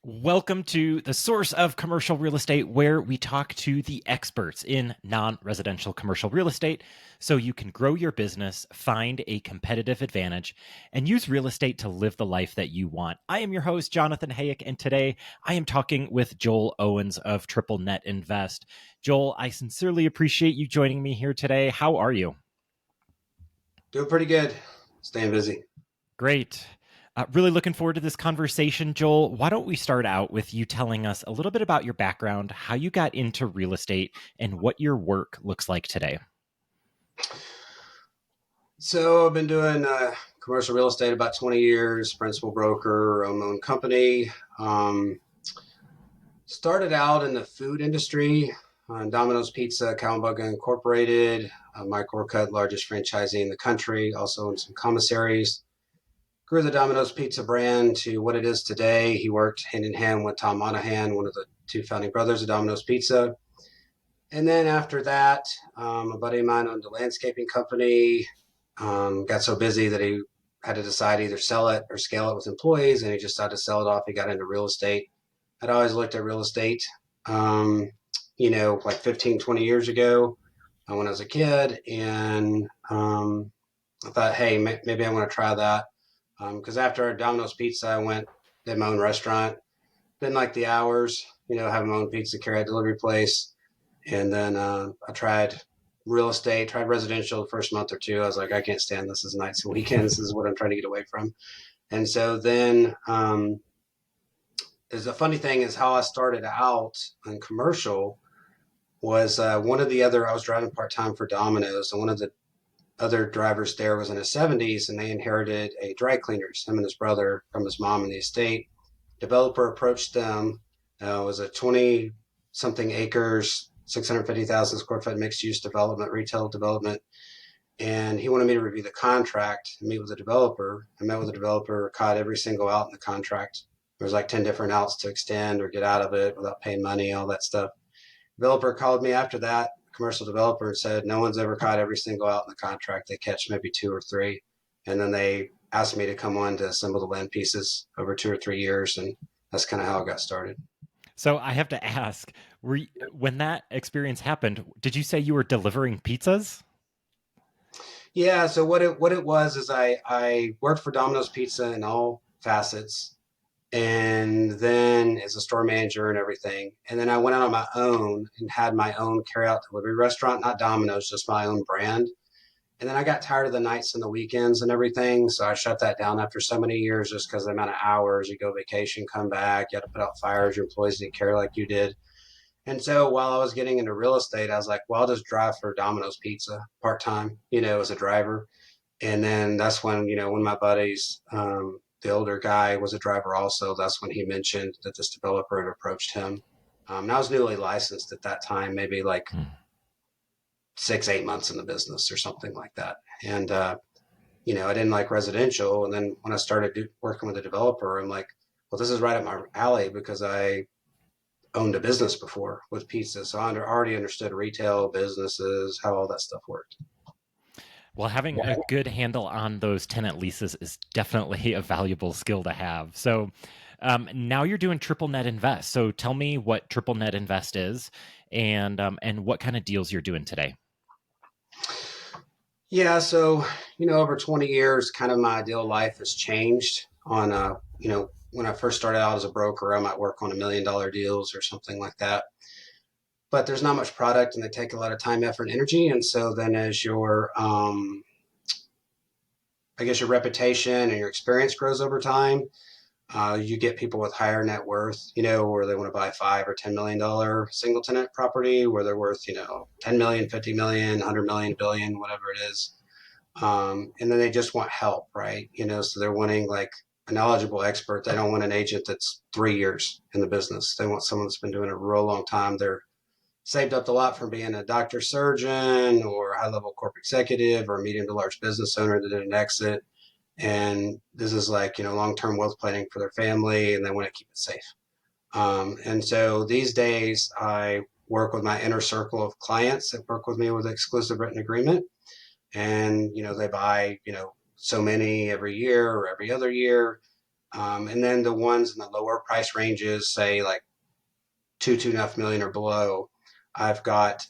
Welcome to the source of commercial real estate, where we talk to the experts in non residential commercial real estate so you can grow your business, find a competitive advantage, and use real estate to live the life that you want. I am your host, Jonathan Hayek, and today I am talking with Joel Owens of Triple Net Invest. Joel, I sincerely appreciate you joining me here today. How are you? Doing pretty good. Staying busy. Great. Really looking forward to this conversation, Joel. Why don't we start out with you telling us a little bit about your background, how you got into real estate, and what your work looks like today? So I've been doing commercial real estate about 20 years, principal broker, own my own company. Started out in the food industry, Domino's Pizza, Cowabunga Incorporated, Mike Orcutt, largest franchisee in the country, also in some commissaries. Grew the Domino's Pizza brand to what it is today. He worked hand in hand with Tom Monahan, one of the two founding brothers of Domino's Pizza. And then after that, a buddy of mine owned a landscaping company. Got so busy that he had to decide either sell it or scale it with employees, and he just decided to sell it off. He got into real estate. I'd always looked at real estate, um, like 15, 20 years ago when I was a kid. And I thought, hey, maybe I want to try that. Because after Domino's Pizza, I went, did my own restaurant. Didn't like the hours, having my own pizza carry out delivery place. And then I tried real estate, tried residential the first month or two. I was like, I can't stand this as nights and weekends. This is what I'm trying to get away from. And so then is the funny thing is how I started out in commercial was one of the other, I was driving part time for Domino's, and one of the other drivers there was in his 70s, and they inherited a dry cleaners, him and his brother, from his mom in the estate. Developer approached them. It was a 20 something acres, 650,000 square foot mixed use development, retail development. And he wanted me to review the contract and meet with the developer. I met with the developer, caught every single out in the contract. There was like 10 different outs to extend or get out of it without paying money, all that stuff. Developer called me after that, commercial developer, and said, no one's ever caught every single out in the contract. They catch maybe two or three. And then they asked me to come on to assemble the land pieces over 2 or 3 years. And that's kind of how it got started. So I have to ask, when that experience happened, did you say you were delivering pizzas? Yeah, so what it was is I worked for Domino's Pizza in all facets, and then as a store manager and everything. And then I went out on my own and had my own carryout delivery restaurant, not Domino's, just my own brand. And then I got tired of the nights and the weekends and everything, so I shut that down after so many years, just because the amount of hours. You go vacation, come back, you had to put out fires, your employees didn't care like you did. And so while I was getting into real estate, I was like, well, I'll just drive for Domino's Pizza part time, as a driver. And then that's when, one of my buddies, the older guy, was a driver also. That's when he mentioned that this developer had approached him. And I was newly licensed at that time, maybe like Hmm. 6, 8 months in the business or something like that. And, I didn't like residential. And then when I started working with a developer, I'm like, well, this is right up my alley because I owned a business before with pizza. So I already understood retail, businesses, how all that stuff worked. Well, having a good handle on those tenant leases is definitely a valuable skill to have. So now you're doing Triple Net Invest. So tell me what Triple Net Invest is, and what kind of deals you're doing today. Yeah. So, over 20 years, kind of my ideal life has changed on, when I first started out as a broker, I might work on $1 million deals or something like that. But there's not much product and they take a lot of time, effort, and energy. And so then as I guess your reputation and your experience grows over time, you get people with higher net worth, where they want to buy $5 or $10 million single tenant property where they're worth, 10 million, 50 million, 100 million, billion, whatever it is. And then they just want help, right? So they're wanting like a knowledgeable expert. They don't want an agent that's 3 years in the business. They want someone that's been doing it a real long time. They're saved up a lot from being a doctor, surgeon, or high level corporate executive, or a medium to large business owner that did an exit. And this is like, long term wealth planning for their family, and they want to keep it safe. And so these days, I work with my inner circle of clients that work with me with an exclusive written agreement. And, they buy, so many every year or every other year. And then the ones in the lower price ranges, say like 2.5 million or below, I've got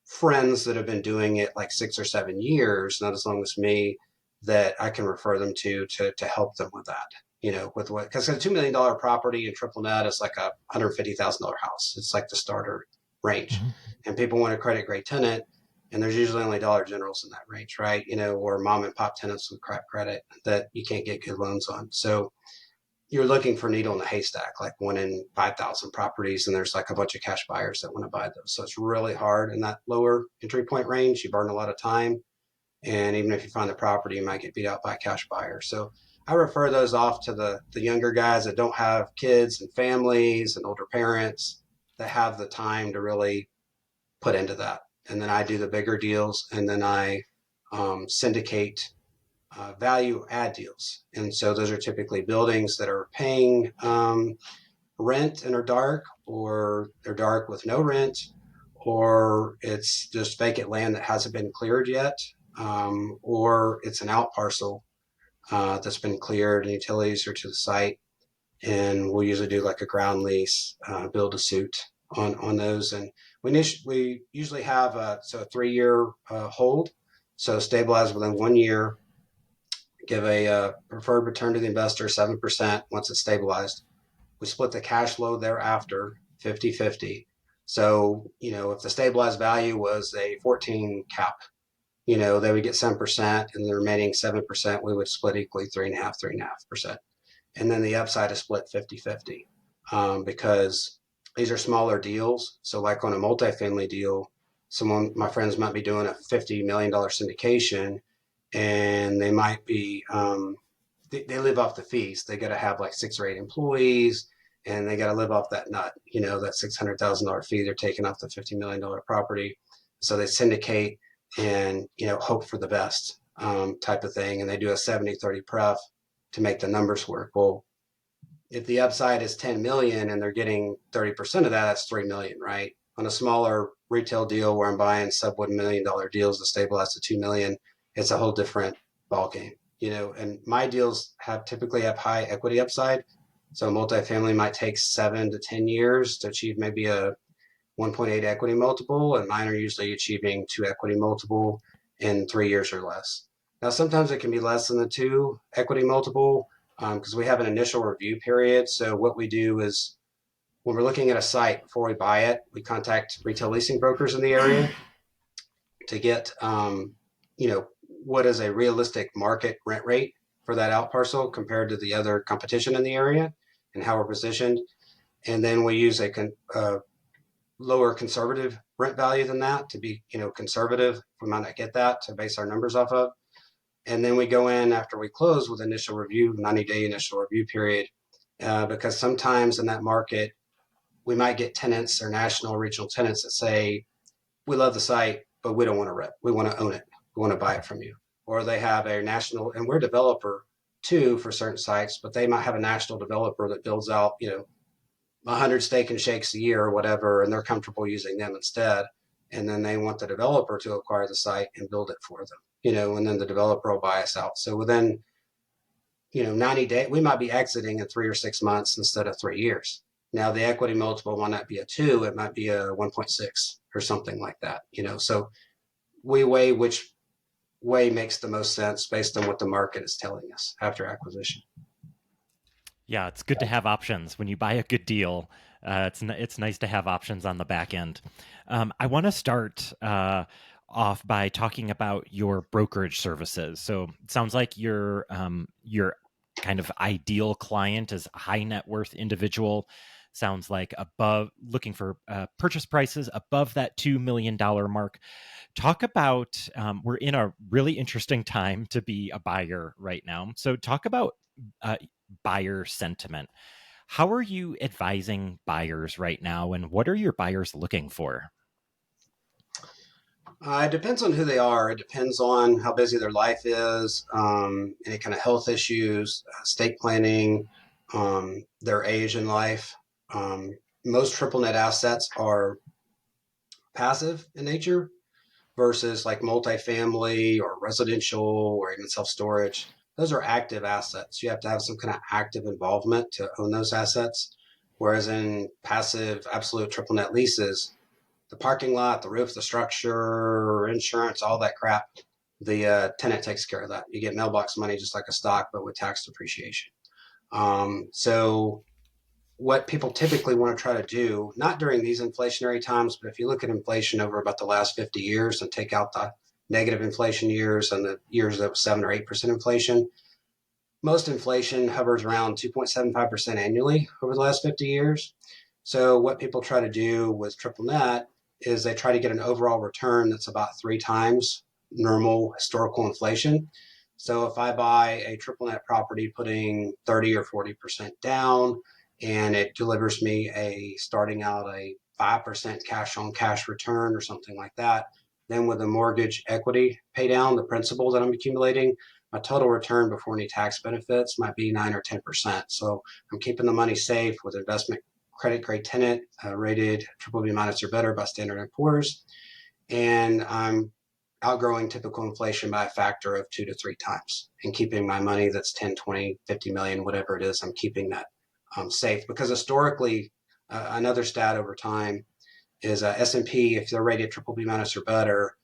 friends that have been doing it like 6 or 7 years, not as long as me, that I can refer them to help them with that. With what, because a $2 million property in triple net is like a $150,000 house. It's like the starter range, Mhm. and people want a credit grade tenant, and there's usually only Dollar Generals in that range, right? Or mom and pop tenants with crap credit that you can't get good loans on. So you're looking for needle in a haystack, like one in 5,000 properties, and there's like a bunch of cash buyers that want to buy those. So it's really hard in that lower entry point range. You burn a lot of time, and even if you find the property, you might get beat out by a cash buyer. So I refer those off to the younger guys that don't have kids and families and older parents that have the time to really put into that. And then I do the bigger deals, and then I syndicate value add deals. And so those are typically buildings that are paying rent and are dark, or they're dark with no rent, or it's just vacant land that hasn't been cleared yet, or it's an out parcel that's been cleared and utilities are to the site. And we'll usually do like a ground lease, build a suit on those. And we usually have a 3 year hold. So stabilize within 1 year, give a preferred return to the investor 7% once it's stabilized. We split the cash flow thereafter 50-50. So, if the stabilized value was a 14 cap, they would get 7%, and the remaining 7% we would split equally 3.5%. And then the upside is split 50-50, because these are smaller deals. So like on a multifamily deal, my friends might be doing a $50 million syndication, and they might be they live off the fees. They got to have like 6 or 8 employees, and they got to live off that nut, that $600,000 fee they're taking off the $50 million property. So they syndicate and hope for the best, type of thing, and they do a 70-30 pref to make the numbers work. Well, if the upside is 10 million and they're getting 30% of that, that's 3 million, right? On a smaller retail deal where I'm buying sub $1 million deals to stabilize to 2 million, it's a whole different ball game. And my deals typically have high equity upside. So multifamily might take 7 to 10 years to achieve maybe a 1.8 equity multiple, and mine are usually achieving 2 equity multiple in 3 years or less. Now, sometimes it can be less than the 2 equity multiple, because we have an initial review period. So what we do is, when we're looking at a site before we buy it, we contact retail leasing brokers in the area to get, what is a realistic market rent rate for that out parcel compared to the other competition in the area and how we're positioned. And then we use a lower conservative rent value than that to be, conservative. We might not get that to base our numbers off of. And then we go in after we close with initial review, 90-day initial review period, because sometimes in that market, we might get tenants or national or regional tenants that say, we love the site, but we don't want to rent. We want to own it. We want to buy it from you. Or they have a national, and we're a developer too for certain sites, but they might have a national developer that builds out, 100 steak and shakes a year or whatever, and they're comfortable using them instead. And then they want the developer to acquire the site and build it for them, and then the developer will buy us out. So within, 90 days, we might be exiting in 3 or 6 months instead of 3 years. Now the equity multiple might not be a 2, it might be a 1.6 or something like that, So we weigh which way makes the most sense based on what the market is telling us after acquisition. Yeah, it's good to have options when you buy a good deal. It's nice to have options on the back end. I want to start off by talking about your brokerage services. So it sounds like your kind of ideal client is a high net worth individual. Sounds like above looking for purchase prices above that $2 million mark. Talk about we're in a really interesting time to be a buyer right now. So talk about uh, buyer sentiment. How are you advising buyers right now, and what are your buyers looking for? It depends on who they are. It depends on how busy their life is, any kind of health issues, estate planning, their age in life. Most triple net assets are passive in nature versus like multifamily or residential or even self storage. those are active assets. You have to have some kind of active involvement to own those assets. Whereas in passive absolute triple net leases, the parking lot, the roof, the structure, insurance, all that crap, the tenant takes care of that. You get mailbox money just like a stock, but with tax depreciation. So what people typically want to try to do, not during these inflationary times, but if you look at inflation over about the last 50 years and take out the negative inflation years and the years of 7 or 8% inflation, most inflation hovers around 2.75% annually over the last 50 years. So what people try to do with triple net is they try to get an overall return that's about 3 times normal historical inflation. So if I buy a triple net property putting 30 or 40% down and it delivers me a starting out a 5% cash on cash return or something like that, then with the mortgage equity pay down, the principal that I'm accumulating, my total return before any tax benefits might be 9 or 10%. So I'm keeping the money safe with investment credit grade tenant rated triple B minus or better by Standard and Poor's, and I'm outgrowing typical inflation by a factor of 2 to 3 times and keeping my money that's 10, 20, 50 million, whatever it is, I'm keeping that safe. Because historically, another stat over time is S&P, if they're rated triple B minus or better,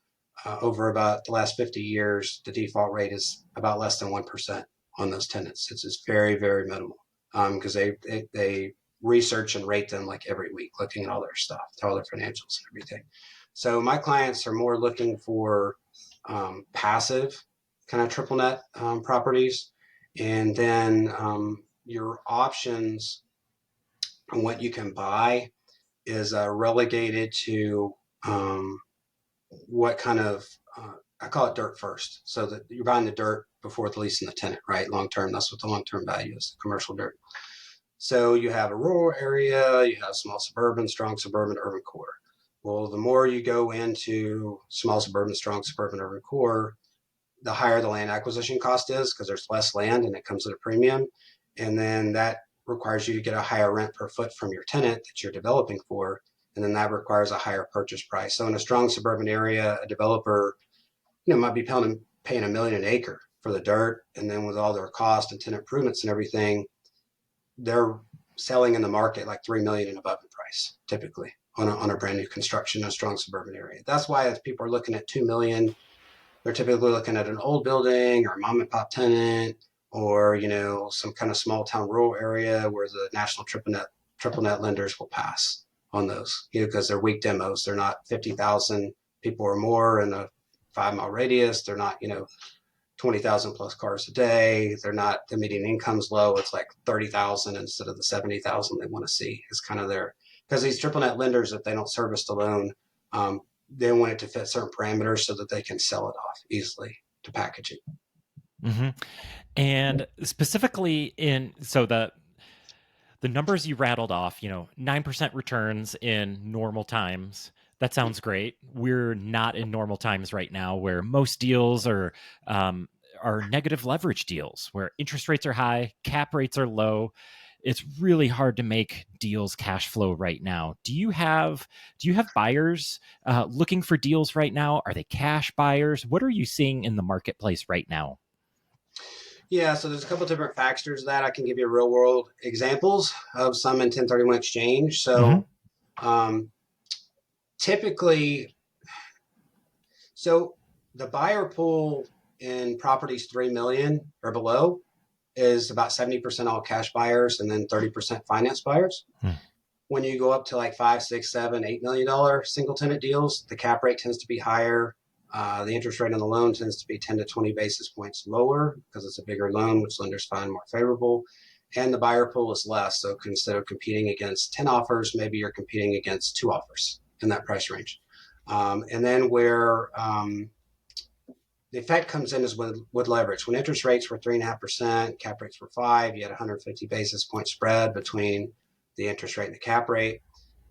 over about the last 50 years, the default rate is about less than 1% on those tenants. It's very, very minimal because they research and rate them like every week, looking at all their stuff, all their financials and everything. So my clients are more looking for passive kind of triple net properties. And then your options on what you can buy is relegated to what kind of I call it dirt first, so that you're buying the dirt before the lease and the tenant, right? Long term, that's what the long term value is, commercial dirt. So you have a rural area, you have small suburban, strong suburban, urban core. Well, the more you go into small suburban, strong suburban, urban core, the higher the land acquisition cost is because there's less land and it comes at a premium. And then that requires you to get a higher rent per foot from your tenant that you're developing for. And then that requires a higher purchase price. So in a strong suburban area, a developer, might be paying $1 million an acre for the dirt. And then with all their cost and tenant improvements and everything, they're selling in the market like 3 million and above in price, typically on a brand new construction in a strong suburban area. That's why if people are looking at 2 million, they're typically looking at an old building or a mom and pop tenant or, some kind of small town rural area where the national triple net lenders will pass on those, because they're weak demos. They're not 50,000 people or more in a 5 mile radius. They're not, 20,000 plus cars a day. They're not, the median income's low. It's like 30,000 instead of the 70,000 they want to see is kind of their, because these triple net lenders, if they don't service the loan, they want it to fit certain parameters so that they can sell it off easily to package it. Mm-hmm. And specifically so the numbers you rattled off, 9% returns in normal times. That sounds great. We're not in normal times right now, where most deals are negative leverage deals, where interest rates are high, cap rates are low. It's really hard to make deals cash flow right now. Do you have buyers looking for deals right now? Are they cash buyers? What are you seeing in the marketplace right now? Yeah, so there's a couple different factors to that. I can give you real world examples of some in 1031 exchange. Mm-hmm. So typically, so the buyer pool in properties 3 million or below is about 70% all cash buyers and then 30% finance buyers. Hmm. When you go up to like 5, 6, 7, $8 million single tenant deals, the cap rate tends to be higher. The interest rate on the loan tends to be 10 to 20 basis points lower because it's a bigger loan, which lenders find more favorable. And the buyer pool is less. So instead of competing against 10 offers, maybe you're competing against 2 offers in that price range. And then where the effect comes in is with leverage. When interest rates were 3.5%, cap rates were 5, you had 150 basis point spread between the interest rate and the cap rate.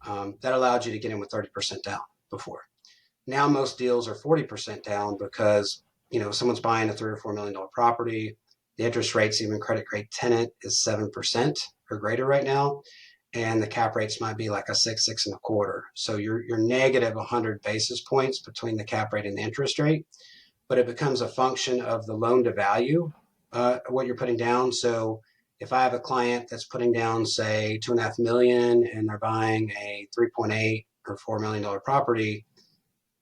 That allowed you to get in with 30% down before. Now most deals are 40% down because, someone's buying a $3 or $4 million property. The interest rates, even credit grade tenant, is 7% or greater right now. And the cap rates might be like a 6, 6.25. So you're negative 100 basis points between the cap rate and the interest rate. But it becomes a function of the loan to value what you're putting down. So if I have a client that's putting down, say, 2.5 million, and they're buying a 3.8 or $4 million property,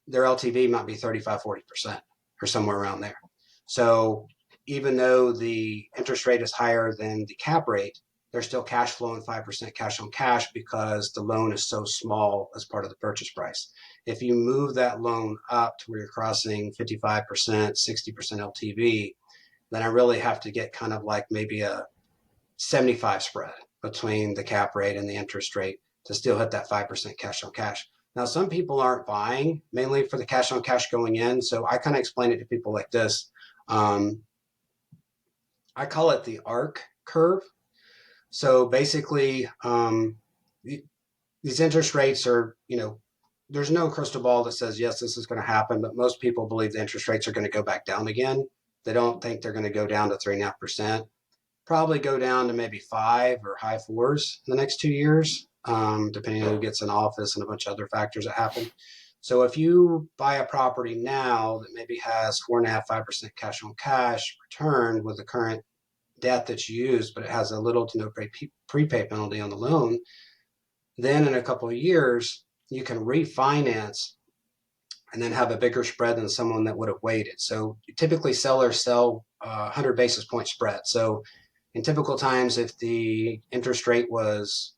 their LTV might be 35-40% or somewhere around there. So even though the interest rate is higher than the cap rate, they're still cash flowing 5% cash on cash because the loan is so small as part of the purchase price. If you move that loan up to where you're crossing 55%, 60% LTV, then I really have to get kind of like maybe a 75 spread between the cap rate and the interest rate to still hit that 5% cash on cash. Now, some people aren't buying mainly for the cash on cash going in. So I kind of explain it to people like this. Um, I call it the arc curve. So basically, these interest rates are, there's no crystal ball that says, yes, this is going to happen, but most people believe the interest rates are going to go back down again. They don't think they're going to go down to 3.5%. Probably go down to maybe five or high fours in the next 2 years, depending on who gets in office and a bunch of other factors that happen. So if you buy a property now that maybe has 4.5%, 5% cash on cash return with the current debt that's used, but it has a little to no prepay penalty on the loan, then in a couple of years, you can refinance and then have a bigger spread than someone that would have waited. So typically sellers sell 100 basis point spread. So in typical times, if the interest rate was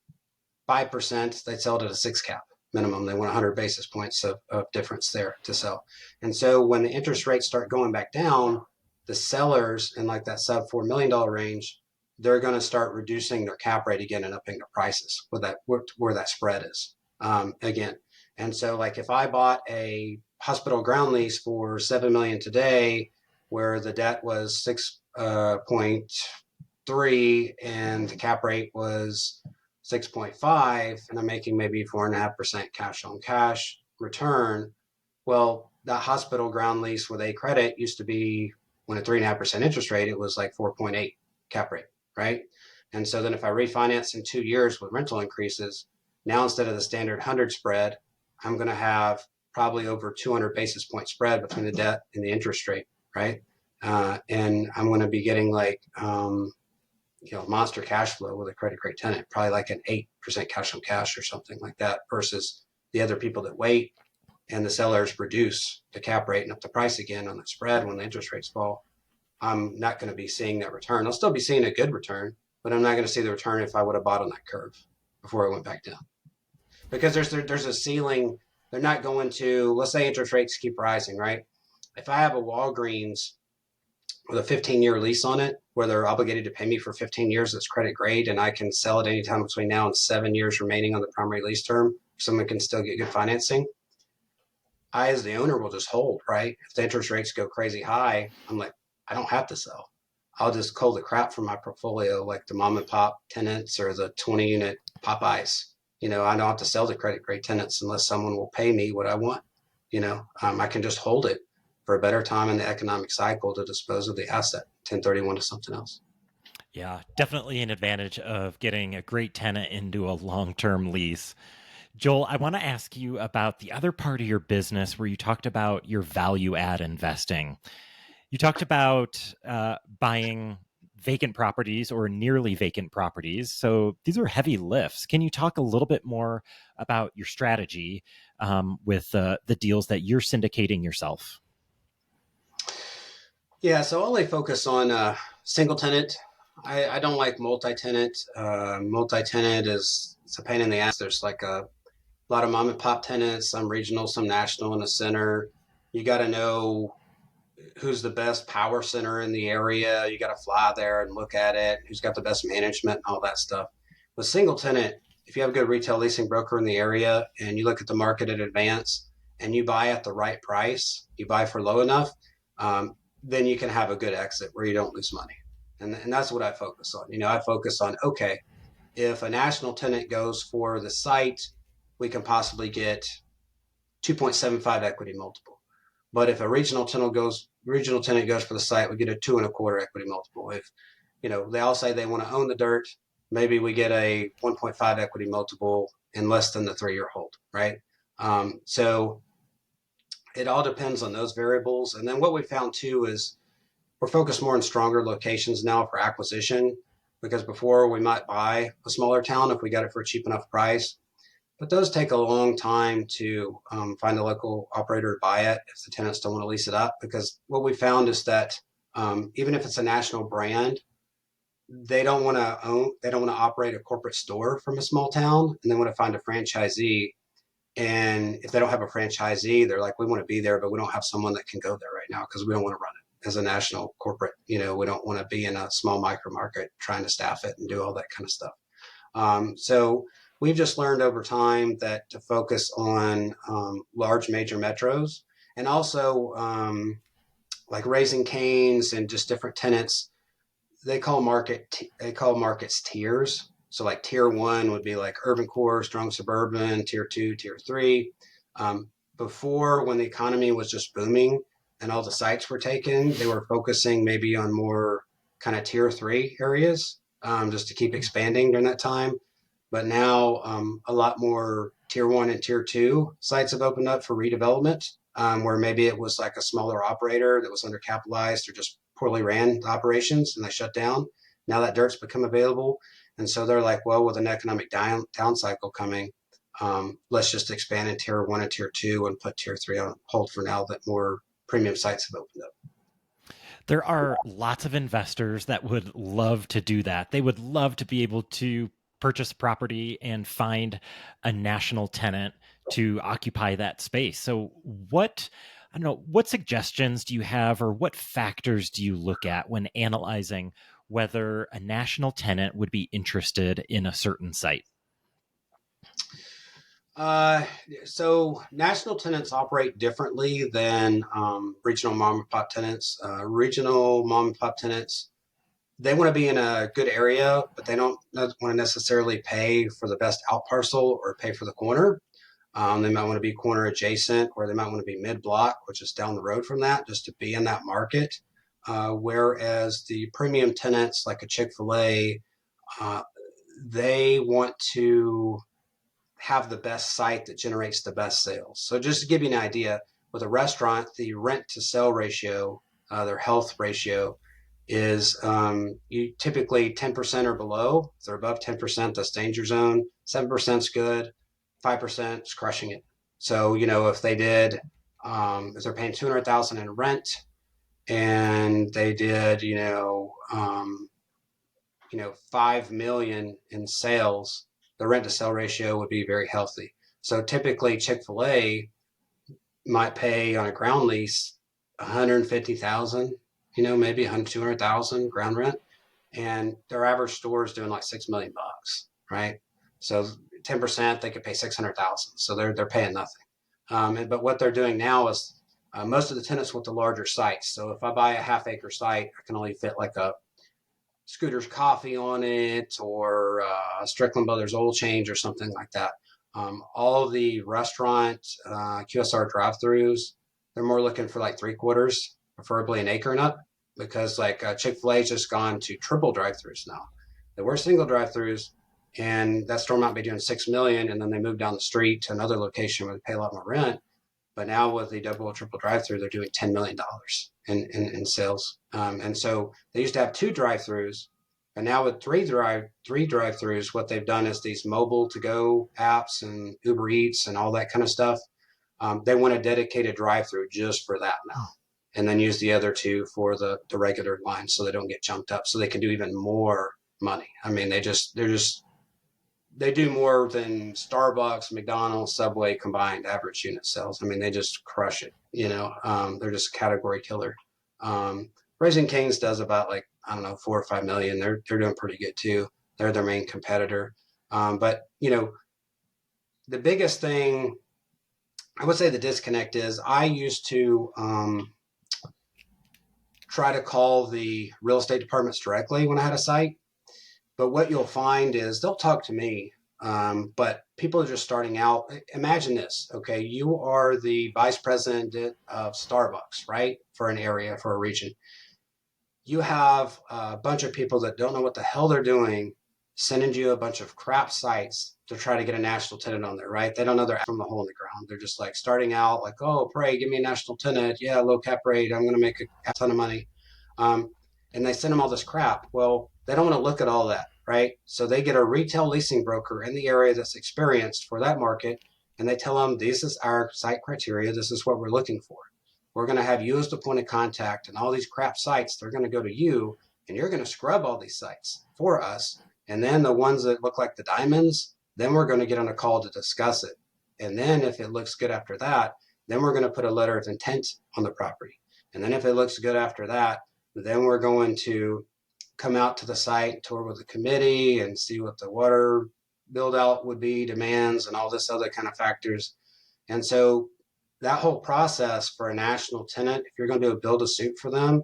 5%, they'd sell it at a six cap minimum. They want 100 basis points of difference there to sell. And so when the interest rates start going back down, the sellers in like that sub $4 million range, they're going to start reducing their cap rate again and upping their prices where that spread is again. And so like if I bought a hospital ground lease for 7 million today, where the debt was 6.3 and the cap rate was 6.5, and I'm making maybe 4.5% cash on cash return. Well, that hospital ground lease with a credit used to be, when a 3.5% interest rate, it was like 4.8 cap rate, right? And so then if I refinance in 2 years with rental increases, now instead of the standard 100 spread, I'm going to have probably over 200 basis point spread between the debt and the interest rate, right? And I'm going to be getting like, monster cash flow with a credit grade tenant, probably like an 8% cash on cash or something like that, versus the other people that wait and the sellers reduce the cap rate and up the price again on the spread when the interest rates fall. I'm not going to be seeing that return. I'll still be seeing a good return, but I'm not going to see the return if I would have bought on that curve before it went back down. Because there's a ceiling. They're not going to, let's say interest rates keep rising, right? If I have a Walgreens with a 15-year lease on it, where they're obligated to pay me for 15 years that's credit grade, and I can sell it anytime between now and 7 years remaining on the primary lease term, someone can still get good financing. I, as the owner, will just hold, right? If the interest rates go crazy high, I'm like, I don't have to sell. I'll just cull the crap from my portfolio, like the mom and pop tenants or the 20-unit Popeyes. I don't have to sell the credit grade tenants unless someone will pay me what I want. I can just hold it for a better time in the economic cycle to dispose of the asset, 1031 to something else. Yeah, definitely an advantage of getting a great tenant into a long term lease. Joel, I want to ask you about the other part of your business where you talked about your value add investing. You talked about buying vacant properties or nearly vacant properties. So these are heavy lifts. Can you talk a little bit more about your strategy with the deals that you're syndicating yourself? Yeah, so I only focus on single tenant. I don't like multi-tenant. Multi-tenant it's a pain in the ass. There's like a lot of mom and pop tenants, some regional, some national in the center. You got to know who's the best power center in the area. You got to fly there and look at it, who's got the best management and all that stuff. With single tenant, if you have a good retail leasing broker in the area and you look at the market in advance and you buy at the right price, you buy for low enough, then you can have a good exit where you don't lose money. And that's what I focus on. I focus on, okay, if a national tenant goes for the site, we can possibly get 2.75 equity multiple. But if a regional tenant goes for the site, we get a 2.25 equity multiple. If they all say they want to own the dirt, maybe we get a 1.5 equity multiple in less than the 3-year hold, right? So it all depends on those variables. And then what we found too is we're focused more on stronger locations now for acquisition, because before we might buy a smaller town if we got it for a cheap enough price. But those take a long time to find a local operator to buy it if the tenants don't want to lease it up. Because what we found is that even if it's a national brand, they don't want to operate a corporate store from a small town, and they want to find a franchisee. And if they don't have a franchisee, they're like, we want to be there, but we don't have someone that can go there right now because we don't want to run it as a national corporate. We don't want to be in a small micro market trying to staff it and do all that kind of stuff. So we've just learned over time that to focus on large major metros, and also like Raising Cane's and just different tenants, they call markets tiers. So like tier one would be like urban core, strong suburban, tier two, tier three. Before, when the economy was just booming and all the sites were taken, they were focusing maybe on more kind of tier three areas, just to keep expanding during that time. But now a lot more tier one and tier two sites have opened up for redevelopment, where maybe it was like a smaller operator that was undercapitalized or just poorly ran the operations and they shut down. Now that dirt's become available. And so they're like, well, with an economic down cycle coming, let's just expand in tier one and tier two and put tier three on hold for now that more premium sites have opened up. There are lots of investors that would love to do that. They would love to be able to purchase property and find a national tenant to occupy that space. So I don't know, what suggestions do you have, or what factors do you look at when analyzing whether a national tenant would be interested in a certain site? Uh, so national tenants operate differently than regional mom and pop tenants. Regional mom and pop tenants, they want to be in a good area, but they don't want to necessarily pay for the best out parcel or pay for the corner. They might want to be corner adjacent, or they might want to be mid block, which is down the road from that, just to be in that market. Whereas the premium tenants, like a Chick-fil-A, uh, they want to have the best site that generates the best sales. So just to give you an idea, with a restaurant, the rent to sell ratio, their health ratio, is you typically 10% or below. If they're above 10%, that's danger zone. 7% is good. 5% is crushing it. So, if they did, if they're paying 200,000 in rent and they did, 5 million in sales, the rent to sell ratio would be very healthy. So typically Chick-fil-A might pay on a ground lease 150,000, maybe 200,000 ground rent, and their average store is doing like 6 million bucks, right? So 10% they could pay 600,000. So they're paying nothing. But what they're doing now is most of the tenants want the larger sites. So if I buy a half acre site, I can only fit like a Scooter's Coffee on it, or Strickland Brothers Oil Change or something like that. All the restaurant QSR drive-throughs, they're more looking for like three quarters, preferably an acre and up, because like Chick-fil-A just gone to triple drive-throughs now. They were single drive-throughs, and that store might be doing 6 million, and then they move down the street to another location where they pay a lot more rent. But now with the double or triple drive-through, they're doing $10 million in sales. And so they used to have two drive-throughs, and now with three drive-throughs, what they've done is these mobile to-go apps and Uber Eats and all that kind of stuff. They want a dedicated drive-through just for that now, and then use the other two for the regular line, so they don't get jumped up, so they can do even more money. I mean, they do more than Starbucks, McDonald's, Subway combined average unit sales. I mean, they just crush it. They're just a category killer. Raising Cane's does about like, I don't know, 4 or 5 million. They're doing pretty good too. They're their main competitor. But the biggest thing I would say the disconnect is I used to try to call the real estate departments directly when I had a site. But what you'll find is they'll talk to me, but people are just starting out. Imagine this, okay? You are the vice president of Starbucks, right? For an area, for a region. You have a bunch of people that don't know what the hell they're doing, sending you a bunch of crap sites to try to get a national tenant on there, right? They don't know they're from the hole in the ground. They're just like starting out, like, oh, pray, give me a national tenant. Yeah, low cap rate. I'm going to make a ton of money. Um, and they send them all this crap. Well, they don't want to look at all that, right? So they get a retail leasing broker in the area that's experienced for that market, and they tell them, this is our site criteria. This is what we're looking for. We're going to have you as the point of contact, and all these crap sites, they're going to go to you, and you're going to scrub all these sites for us. And then the ones that look like the diamonds, then we're going to get on a call to discuss it. And then if it looks good after that, then we're going to put a letter of intent on the property. And then if it looks good after that, then we're going to come out to the site, tour with the committee, and see what the water build out would be, demands, and all this other kind of factors. And so that whole process for a national tenant, if you're going to do a build a suit for them,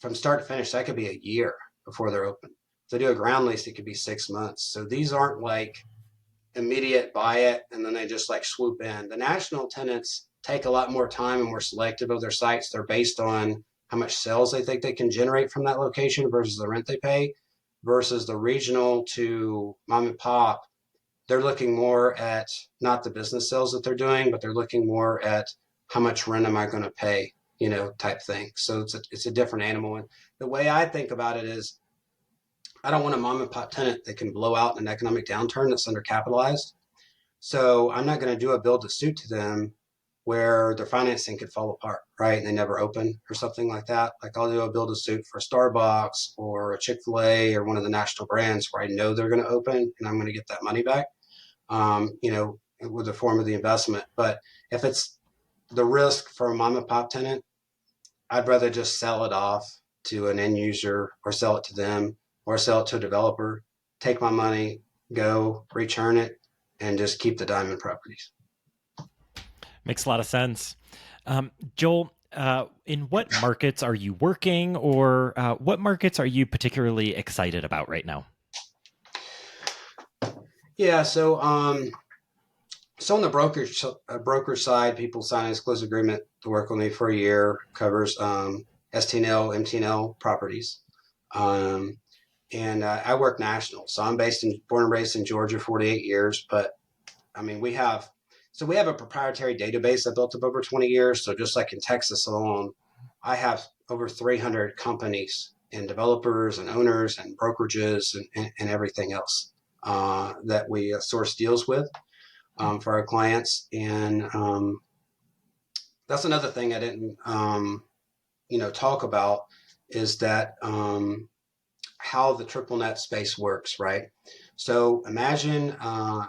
from start to finish, that could be a year before they're open. If they do a ground lease, it could be 6 months. So these aren't like immediate buy it and then they just like swoop in. The national tenants take a lot more time and more selective of their sites. They're based on how much sales they think they can generate from that location versus the rent they pay, versus the regional to mom and pop. They're looking more at not the business sales that they're doing, but they're looking more at how much rent am I going to pay, type thing. So it's a different animal. And the way I think about it is, I don't want a mom and pop tenant that can blow out in an economic downturn that's undercapitalized. So I'm not going to do a build to suit to them where their financing could fall apart, right? And they never open or something like that. Like I'll do a build to suit for a Starbucks or a Chick-fil-A or one of the national brands where I know they're going to open and I'm going to get that money back, with the form of the investment. But if it's the risk for a mom and pop tenant, I'd rather just sell it off to an end user or sell it to them or sell it to a developer, take my money, go return it, and just keep the diamond properties. Makes a lot of sense. Joel, in what markets are you working, or what markets are you particularly excited about right now? Yeah, so on the broker side, people sign an exclusive agreement to work with me for a year, covers STNL, MTNL properties. Um, and I work national. So I'm born and raised in Georgia, 48 years. But I mean, we have a proprietary database I built up over 20 years. So just like in Texas alone, I have over 300 companies and developers and owners and brokerages and everything else that we source deals with for our clients. And that's another thing I didn't, talk about is that how the triple net space works, right? So imagine a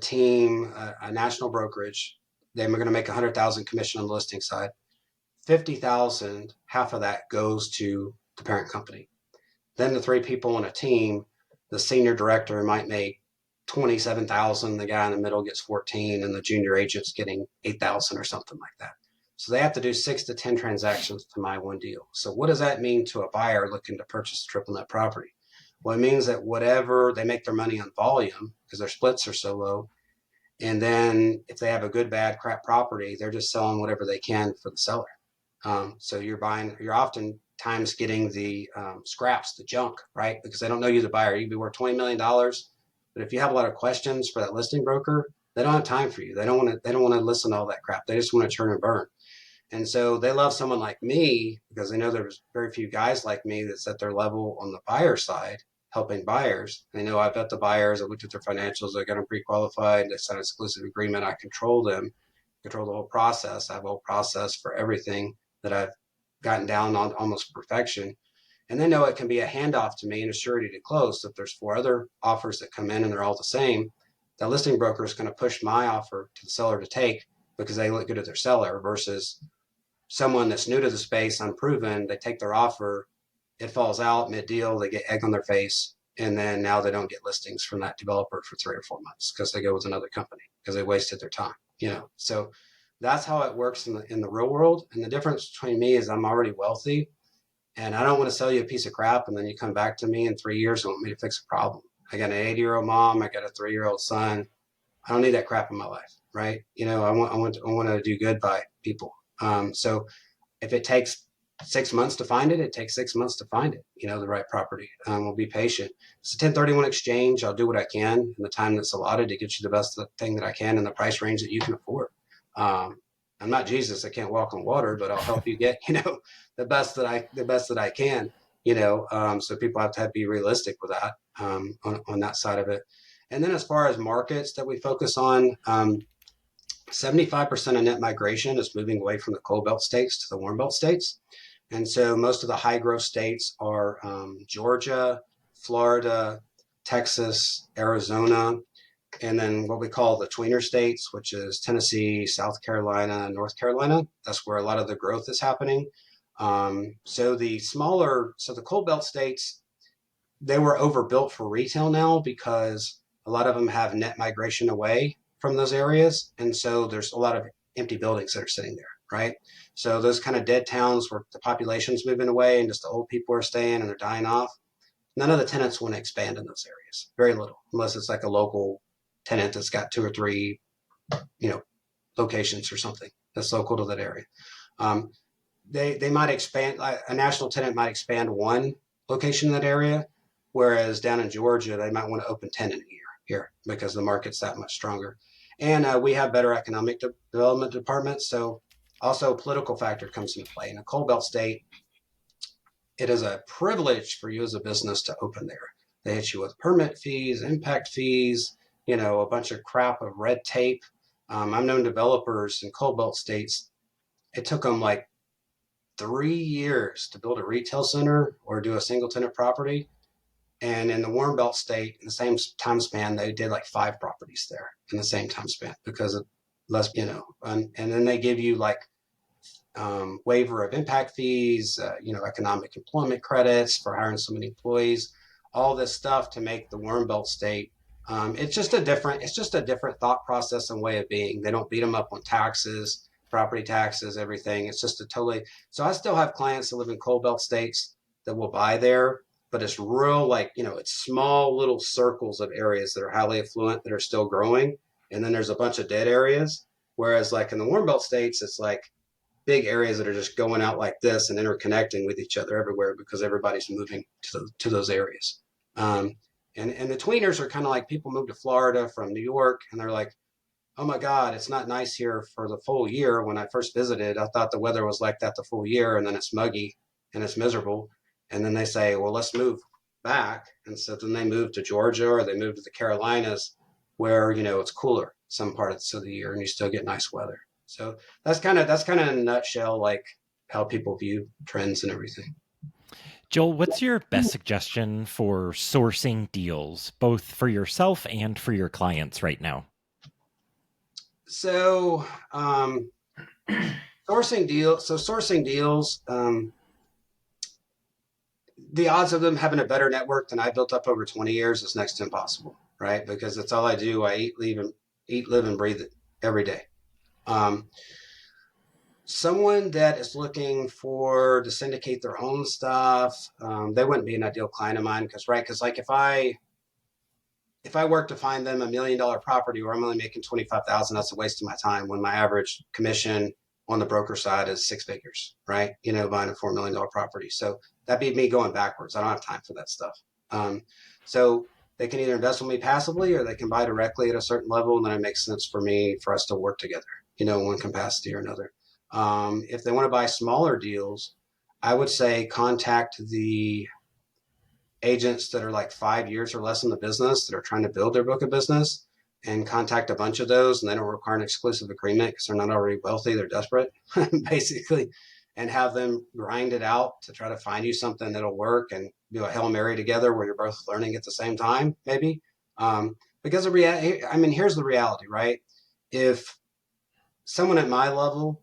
team, a national brokerage. They're going to make 100,000 commission on the listing side. 50,000, half of that goes to the parent company. Then the three people on a team, the senior director might make 27,000. The guy in the middle gets 14, and the junior agent's getting 8,000 or something like that. So they have to do 6 to 10 transactions to my one deal. So what does that mean to a buyer looking to purchase a triple net property? Well, it means that whatever they make their money on volume because their splits are so low. And then if they have a good, bad, crap property, they're just selling whatever they can for the seller. So you're oftentimes getting the scraps, the junk, right? Because they don't know you the buyer. You'd be worth $20 million, but if you have a lot of questions for that listing broker, they don't have time for you. They don't want to. They don't want to listen to all that crap. They just want to churn and burn. And so they love someone like me because they know there's very few guys like me that's at their level on the buyer side, helping buyers. They know I vet the buyers. I looked at their financials. I got them pre-qualified. They signed an exclusive agreement. I control them, control the whole process. I have a whole process for everything that I've gotten down on almost perfection. And they know it can be a handoff to me and a surety to close. So if there's 4 other offers that come in and they're all the same, that listing broker is going to push my offer to the seller to take because they look good at their seller versus someone that's new to the space, unproven. They take their offer, it falls out mid deal, they get egg on their face, and then now they don't get listings from that developer for 3 or 4 months because they go with another company because they wasted their time. So that's how it works in the real world. And the difference between me is I'm already wealthy, and I don't want to sell you a piece of crap and then you come back to me in 3 years and want me to fix a problem. I got an 80-year-old mom, I got a 3-year-old son. I don't need that crap in my life, right? I want to do good by people. So if it takes 6 months to find it, it takes 6 months to find it, the right property. We'll be patient. It's a 1031 exchange. I'll do what I can in the time that's allotted to get you the best thing that I can in the price range that you can afford. Um, I'm not Jesus. I can't walk on water, but I'll help you get, the best that I can, so people have to be realistic with that, on that side of it. And then as far as markets that we focus on, 75% of net migration is moving away from the cold belt states to the warm belt states. And so most of the high growth states are Georgia, Florida, Texas, Arizona, and then what we call the tweener states, which is Tennessee, South Carolina, North Carolina. That's where a lot of the growth is happening. So the cold belt states, they were overbuilt for retail now because a lot of them have net migration away from those areas. And so there's a lot of empty buildings that are sitting there, right? So those kind of dead towns where the population's moving away and just the old people are staying and they're dying off, none of the tenants want to expand in those areas. Very little, unless it's like a local tenant that's got two or three, you know, locations or something that's local to that area. Um, they might expand. Like a national tenant might expand one location in that area, whereas down in Georgia they might want to open 10 in a year here because the market's that much stronger, and we have better economic development departments. So also a political factor comes into play. In a coal belt state, it is a privilege for you as a business to open there. They hit you with permit fees, impact fees, a bunch of crap of red tape. I've known developers in coal belt states. It took them like 3 years to build a retail center or do a single tenant property. And in the warm belt state, in the same time span, they did like 5 properties there in the same time span because of less, and then they give you like waiver of impact fees, economic employment credits for hiring so many employees, all this stuff to make the warm belt state. It's just a different thought process and way of being. They don't beat them up on taxes, property taxes, everything. It's just a totally. So I still have clients that live in cold belt states that will buy there, but it's real like it's small little circles of areas that are highly affluent that are still growing, and then there's a bunch of dead areas. Whereas like in the warm belt states, it's like big areas that are just going out like this and interconnecting with each other everywhere because everybody's moving to those areas. Um, and the tweeners are kind of like people move to Florida from New York and they're like, oh my God, it's not nice here for the full year. When I first visited, I thought the weather was like that the full year, and then it's muggy and it's miserable. And then they say, well, let's move back. And so then they move to Georgia or they move to the Carolinas where, it's cooler some parts of the year and you still get nice weather. So that's kind of in a nutshell, like how people view trends and everything. Joel, what's your best suggestion for sourcing deals, both for yourself and for your clients right now? So sourcing deals, the odds of them having a better network than I built up over 20 years is next to impossible, right? Because that's all I do. I live, and breathe it every day. Um, Someone that is looking for to syndicate their own stuff, they wouldn't be an ideal client of mine because like if I work to find them $1 million property where I'm only making 25,000, that's a waste of my time when my average commission on the broker side is 6 figures, right? Buying a $4 million property. So that'd be me going backwards. I don't have time for that stuff. So they can either invest with me passively or they can buy directly at a certain level, and then it makes sense for us to work together, one capacity or another. If they want to buy smaller deals, I would say contact the agents that are like 5 years or less in the business that are trying to build their book of business, and contact a bunch of those, and they don't require an exclusive agreement because they're not already wealthy, they're desperate basically, and have them grind it out to try to find you something that'll work and do a Hail Mary together where you're both learning at the same time, maybe. Because here's the reality, right? If someone at my level,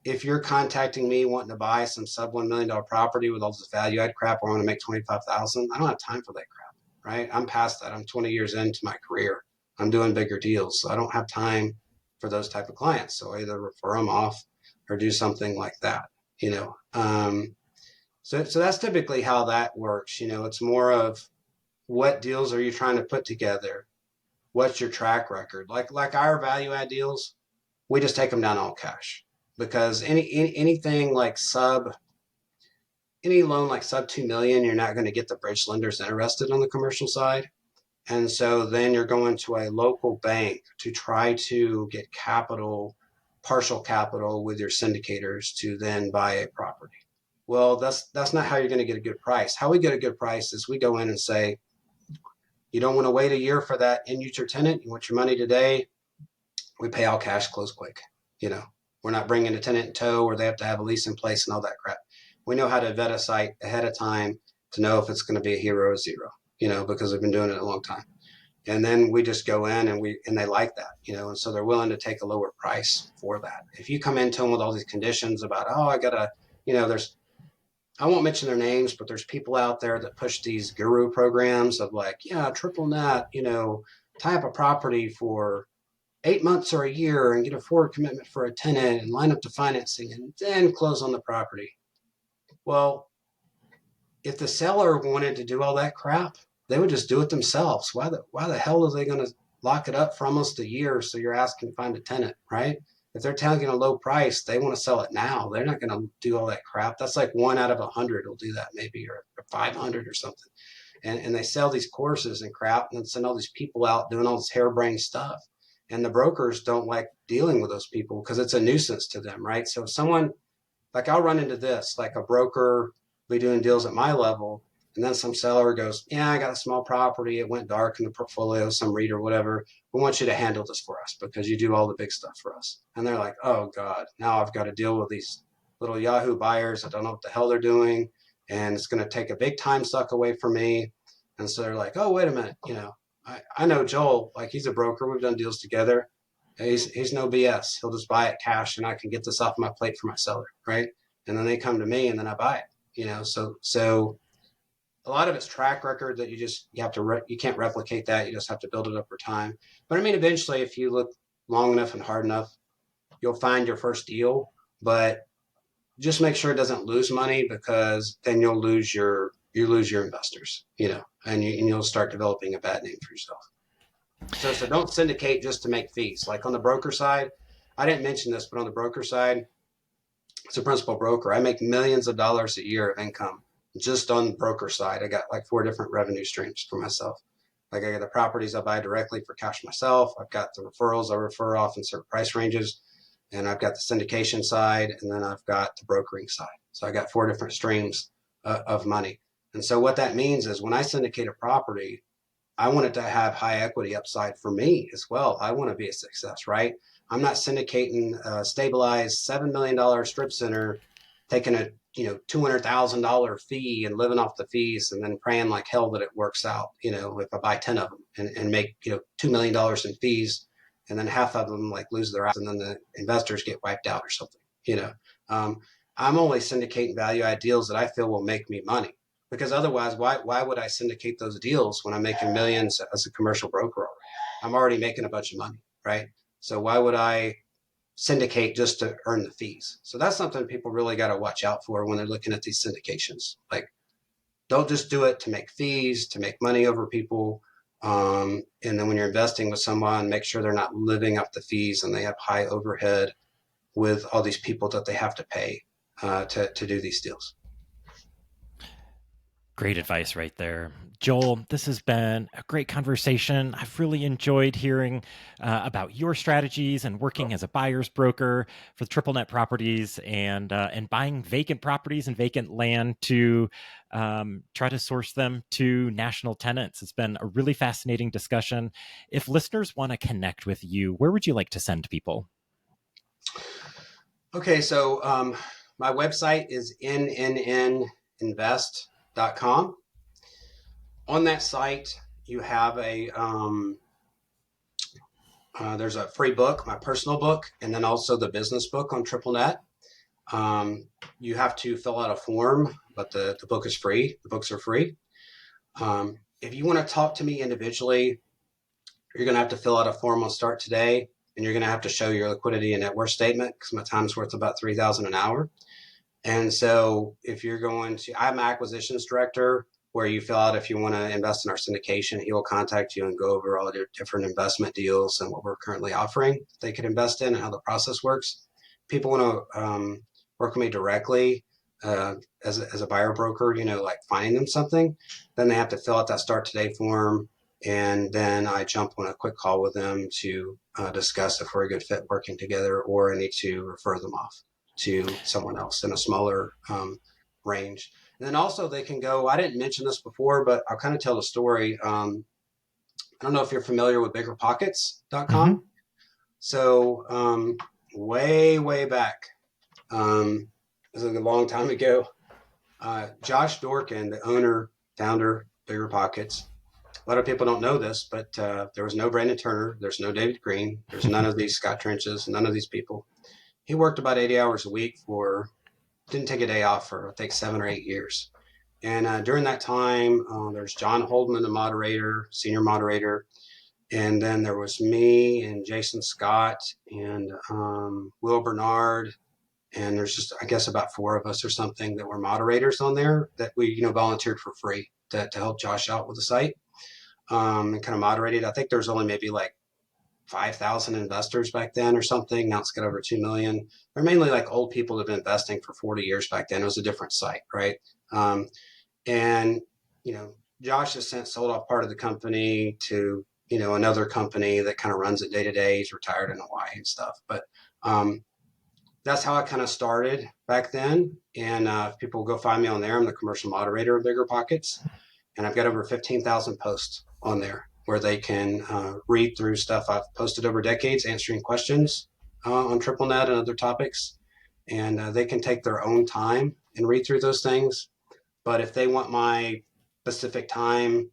if you're contacting me wanting to buy some sub $1 million property with all this value add crap, or I want to make 25,000, I don't have time for that crap, right? I'm past that. I'm 20 years into my career. I'm doing bigger deals, so I don't have time for those type of clients. So I either refer them off or do something like that, you know. So that's typically how that works. It's more of what deals are you trying to put together? What's your track record? Like our value add deals, we just take them down all cash because anything like any loan like sub 2 million, you're not going to get the bridge lenders interested on the commercial side. And so then you're going to a local bank to try to get capital partial capital with your syndicators to then buy a property. Well, that's not how you're going to get a good price. How we get a good price is we go in and say, you don't want to wait a year for that end user tenant. You want your money today. We pay all cash, close quick. You know, we're not bringing a tenant in tow or they have to have a lease in place and all that crap. We know how to vet a site ahead of time to know if it's going to be a hero or zero, you know, because we've been doing it a long time. And then we just go in and they like that, you know, and so they're willing to take a lower price for that. If you come into them with all these conditions about, oh, I gotta, you know, I won't mention their names, but there's people out there that push these guru programs of like, yeah, triple net, you know, tie up a property for 8 months or a year and get a forward commitment for a tenant and line up the financing and then close on the property. Well, if the seller wanted to do all that crap, they would just do it themselves. Why the hell are they going to lock it up for almost a year so you're asking to find a tenant, right? If they're telling you a low price, they want to sell it now. They're not going to do all that crap. That's like 1 out of 100 will do that maybe, or 500 or something. And they sell these courses and crap and then send all these people out doing all this harebrained stuff. And the brokers don't like dealing with those people because it's a nuisance to them, right? So if someone, like I'll run into this, like a broker be doing deals at my level, and then some seller goes, yeah, I got a small property. It went dark in the portfolio, some reader, whatever. We want you to handle this for us because you do all the big stuff for us. And they're like, oh God, now I've got to deal with these little Yahoo buyers. I don't know what the hell they're doing. And it's going to take a big time suck away from me. And so they're like, oh, wait a minute. You know, I know Joel, like he's a broker. We've done deals together. He's no BS. He'll just buy it cash and I can get this off my plate for my seller. Right. And then they come to me and then I buy it, you know, so a lot of it's track record that you have to you can't replicate that. You just have to build it up over time. But I mean, eventually, if you look long enough and hard enough, you'll find your first deal. But just make sure it doesn't lose money because then you lose your investors, you know, and you'll start developing a bad name for yourself. So don't syndicate just to make fees. Like on the broker side, I didn't mention this, but on the broker side, as a principal broker, I make millions of dollars a year of income just on the broker side. I got like 4 different revenue streams for myself. Like I got the properties I buy directly for cash myself. I've got the referrals I refer off in certain price ranges, and I've got the syndication side, and then I've got the brokering side. So I got 4 different streams of money. And so what that means is when I syndicate a property, I want it to have high equity upside for me as well. I want to be a success, right? I'm not syndicating a stabilized $7 million strip center, taking a $200,000 fee and living off the fees, and then praying like hell that it works out. You know, if I buy 10 of them and make $2 million in fees, and then half of them like lose their eyes, and then the investors get wiped out or something. You know, I'm only syndicating value add deals that I feel will make me money because otherwise, why would I syndicate those deals when I'm making millions as a commercial broker already? I'm already making a bunch of money, right? So why would I syndicate just to earn the fees? So that's something people really got to watch out for when they're looking at these syndications. Like, don't just do it to make fees, to make money over people. And then when you're investing with someone, make sure they're not living up the fees and they have high overhead with all these people that they have to pay to do these deals. Great advice right there. Joel, this has been a great conversation. I've really enjoyed hearing about your strategies and working as a buyer's broker for the triple net properties and buying vacant properties and vacant land to try to source them to national tenants. It's been a really fascinating discussion. If listeners want to connect with you, where would you like to send people? Okay, so my website is nninvest.com. On that site, you have there's a free book, my personal book, and then also the business book on TripleNet. You have to fill out a form, but the book is free. The books are free. If you want to talk to me individually, you're going to have to fill out a form on Start Today, and you're going to have to show your liquidity and net worth statement because my time's worth about $3,000 an hour. And so if you're going to, I'm an acquisitions director where you fill out if you want to invest in our syndication, he will contact you and go over all the different investment deals and what we're currently offering they could invest in and how the process works. People want to work with me directly as a buyer broker, like finding them something, then they have to fill out that Start Today form. And then I jump on a quick call with them to discuss if we're a good fit working together, or I need to refer them off to someone else in a smaller range. And then also they can go, I didn't mention this before, but I'll kind of tell the story. I don't know if you're familiar with Hmm. biggerpockets.com. So way back, this is a long time ago, Josh Dorkin, the owner, founder, Bigger Pockets. A lot of people don't know this, but there was no Brandon Turner. There's no David Green. There's none of these Scott Trenches, none of these people. He worked about 80 hours a week didn't take a day off for, I think, 7 or 8 years. And during that time, there's John Holdman, the moderator, senior moderator. And then there was me and Jason Scott and Will Bernard. And there's just, I guess, about four of us or something that were moderators on there that we, volunteered for free to help Josh out with the site, and kind of moderated. I think there's only maybe like 5,000 investors back then or something. Now it's got over 2 million. They're mainly like old people that have been investing for 40 years back then. It was a different site, right? Um, and, you know, Josh has since sold off part of the company to, another company that kind of runs it day to day. He's retired in Hawaii and stuff. But that's how I kind of started back then. And if people go find me on there, I'm the commercial moderator of Bigger Pockets. And I've got over 15,000 posts on there where they can read through stuff I've posted over decades, answering questions on TripleNet and other topics. And they can take their own time and read through those things. But if they want my specific time,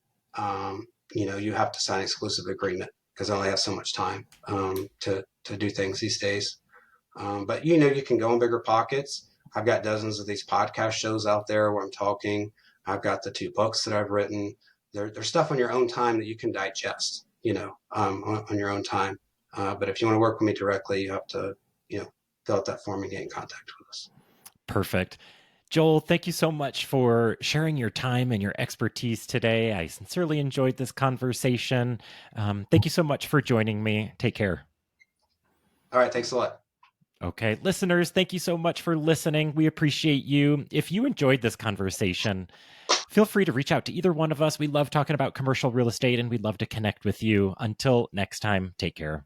you have to sign exclusive agreement because I only have so much time to do things these days. But you can go in Bigger Pockets. I've got dozens of these podcast shows out there where I'm talking. I've got the two books that I've written. There's stuff on your own time that you can digest, on your own time. But if you want to work with me directly, you have to, fill out that form and get in contact with us. Perfect. Joel, thank you so much for sharing your time and your expertise today. I sincerely enjoyed this conversation. Thank you so much for joining me. Take care. All right. Thanks a lot. Okay, listeners, thank you so much for listening. We appreciate you. If you enjoyed this conversation, feel free to reach out to either one of us. We love talking about commercial real estate and we'd love to connect with you. Until next time, take care.